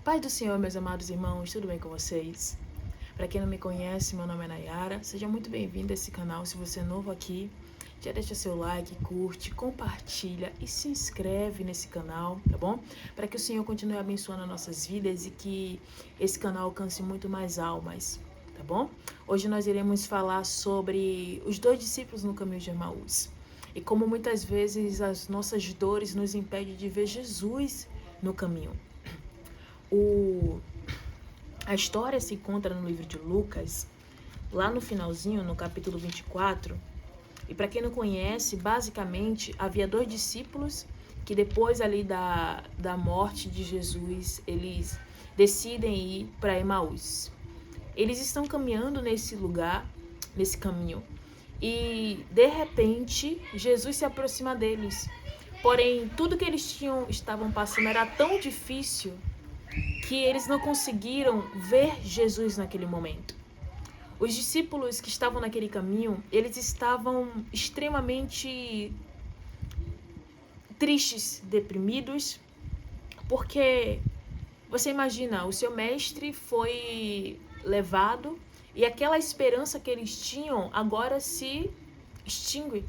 Paz do Senhor, meus amados irmãos, tudo bem com vocês? Para quem não me conhece, meu nome é Nayara, seja muito bem-vindo a esse canal. Se você é novo aqui, já deixa seu like, curte, compartilha e se inscreve nesse canal, tá bom? Para que o Senhor continue abençoando as nossas vidas e que esse canal alcance muito mais almas, tá bom? Hoje nós iremos falar sobre os dois discípulos no caminho de Emaús e como muitas vezes as nossas dores nos impedem de ver Jesus no caminho. A história se encontra no livro de Lucas, lá no finalzinho, no capítulo 24. E para quem não conhece, basicamente havia dois discípulos que depois ali da morte de Jesus, eles decidem ir para Emaús. Eles estão caminhando nesse lugar, nesse caminho, e de repente Jesus se aproxima deles. Porém, tudo que eles estavam passando era tão difícil que eles não conseguiram ver Jesus naquele momento. Os discípulos que estavam naquele caminho, eles estavam extremamente tristes, deprimidos, porque você imagina, o seu mestre foi levado e aquela esperança que eles tinham agora se extingue,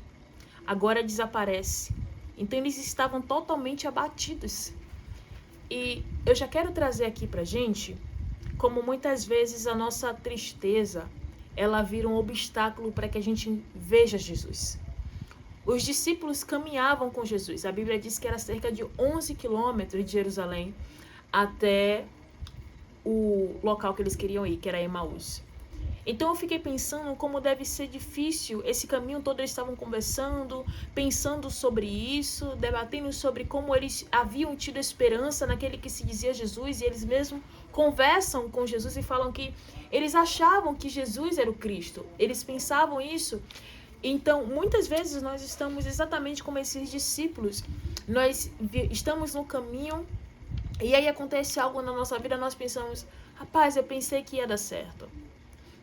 agora desaparece. Então eles estavam totalmente abatidos. E eu já quero trazer aqui pra gente como muitas vezes a nossa tristeza, ela vira um obstáculo para que a gente veja Jesus. Os discípulos caminhavam com Jesus. A Bíblia diz que era cerca de 11 quilômetros de Jerusalém até o local que eles queriam ir, que era Emaús. Então eu fiquei pensando como deve ser difícil esse caminho todo. Eles estavam conversando, pensando sobre isso, debatendo sobre como eles haviam tido esperança naquele que se dizia Jesus, e eles mesmos conversam com Jesus e falam que eles achavam que Jesus era o Cristo, eles pensavam isso. Então muitas vezes nós estamos exatamente como esses discípulos, nós estamos no caminho e aí acontece algo na nossa vida, nós pensamos, rapaz, eu pensei que ia dar certo.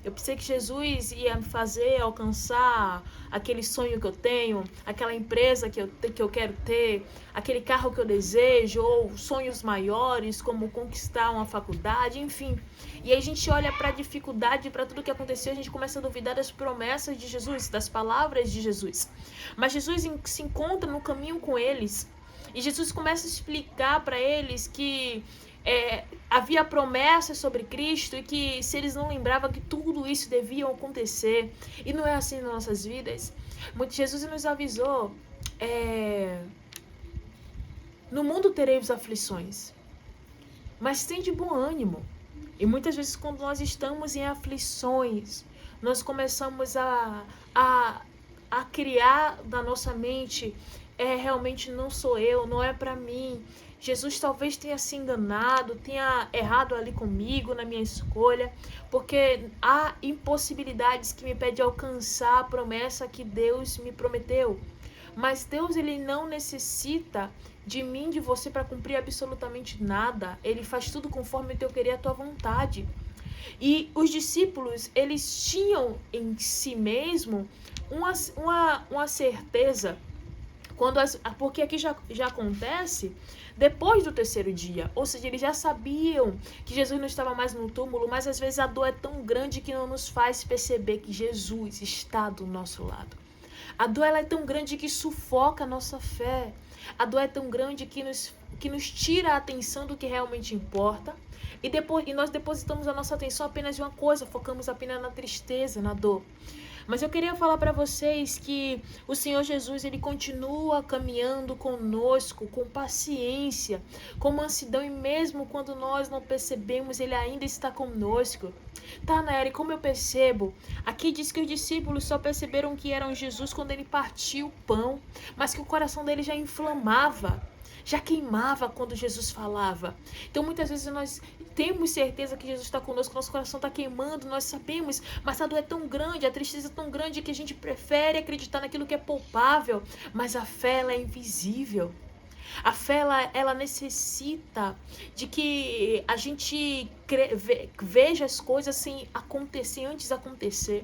Eu pensei que Jesus ia me fazer alcançar aquele sonho que eu tenho, aquela empresa que eu quero ter, aquele carro que eu desejo, ou sonhos maiores, como conquistar uma faculdade, enfim. E aí a gente olha para a dificuldade, para tudo que aconteceu, a gente começa a duvidar das promessas de Jesus, das palavras de Jesus. Mas Jesus se encontra no caminho com eles, e Jesus começa a explicar para eles que havia promessas sobre Cristo e que se eles não lembravam que tudo isso devia acontecer. E não é assim nas nossas vidas. Jesus nos avisou, no mundo tereis aflições, mas tende bom ânimo. E muitas vezes quando nós estamos em aflições, nós começamos a criar na nossa mente, realmente não sou eu, não é para mim. Jesus talvez tenha se enganado, tenha errado ali comigo, na minha escolha, porque há impossibilidades que me impedem de alcançar a promessa que Deus me prometeu. Mas Deus, ele não necessita de mim, de você, para cumprir absolutamente nada. Ele faz tudo conforme o teu querer, a tua vontade. E os discípulos, eles tinham em si mesmo uma certeza, porque aqui já acontece depois do terceiro dia, ou seja, eles já sabiam que Jesus não estava mais no túmulo, mas às vezes a dor é tão grande que não nos faz perceber que Jesus está do nosso lado. A dor, ela é tão grande que sufoca a nossa fé. A dor é tão grande que nos tira a atenção do que realmente importa, e nós depositamos a nossa atenção apenas em uma coisa, focamos apenas na tristeza, na dor. Mas eu queria falar para vocês que o Senhor Jesus, ele continua caminhando conosco com paciência, com mansidão, e mesmo quando nós não percebemos, ele ainda está conosco. Tá, Nayara, e como eu percebo? Aqui diz que os discípulos só perceberam que eram Jesus quando ele partiu o pão, mas que o coração dele já inflamava, já queimava quando Jesus falava. Então muitas vezes nós temos certeza que Jesus está conosco, nosso coração está queimando, nós sabemos, mas a dor é tão grande, a tristeza é tão grande que a gente prefere acreditar naquilo que é palpável, mas a fé, ela é invisível. A fé, ela necessita de que a gente veja as coisas sem acontecer, antes de acontecer.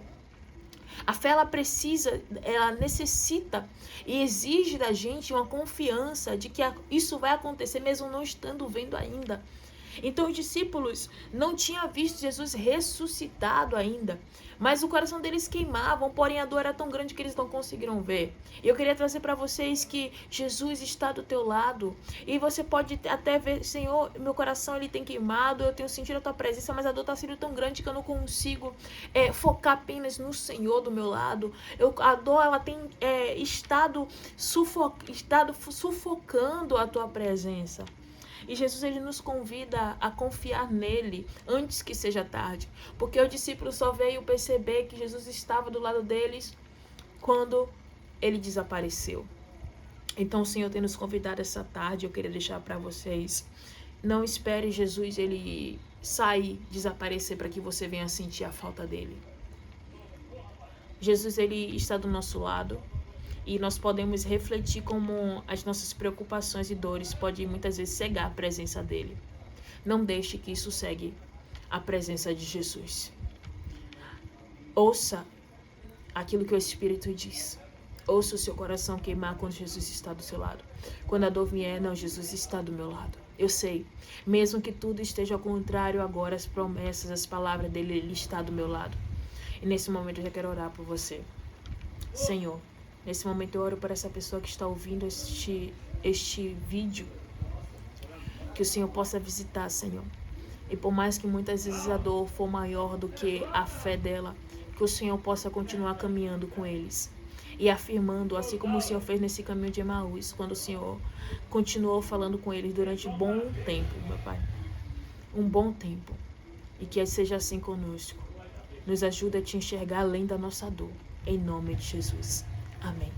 A fé, ela necessita e exige da gente uma confiança de que isso vai acontecer mesmo não estando vendo ainda. Então os discípulos não tinham visto Jesus ressuscitado ainda, mas o coração deles queimava, porém a dor era tão grande que eles não conseguiram ver. E eu queria trazer para vocês que Jesus está do teu lado, e você pode até ver: Senhor, meu coração ele tem queimado, eu tenho sentido a tua presença, mas a dor está sendo tão grande que eu não consigo focar apenas no Senhor do meu lado. A dor ela tem estado sufocando a tua presença. E Jesus ele nos convida a confiar nele antes que seja tarde, porque o discípulo só veio perceber que Jesus estava do lado deles quando ele desapareceu. Então o Senhor tem nos convidado essa tarde. Eu queria deixar para vocês: não espere Jesus ele sair, desaparecer para que você venha sentir a falta dele. Jesus ele está do nosso lado. E nós podemos refletir como as nossas preocupações e dores podem muitas vezes cegar a presença dele. Não deixe que isso cegue a presença de Jesus. Ouça aquilo que o Espírito diz. Ouça o seu coração queimar quando Jesus está do seu lado. Quando a dor vier, não, Jesus está do meu lado. Eu sei, mesmo que tudo esteja ao contrário agora, as promessas, as palavras dele, ele está do meu lado. E nesse momento eu já quero orar por você. Senhor, nesse momento eu oro por essa pessoa que está ouvindo este vídeo, que o Senhor possa visitar, Senhor. E por mais que muitas vezes a dor for maior do que a fé dela, que o Senhor possa continuar caminhando com eles e afirmando, assim como o Senhor fez nesse caminho de Emaús, quando o Senhor continuou falando com eles durante um bom tempo, meu Pai. Um bom tempo. E que seja assim conosco. Nos ajuda a te enxergar além da nossa dor. Em nome de Jesus. Amém.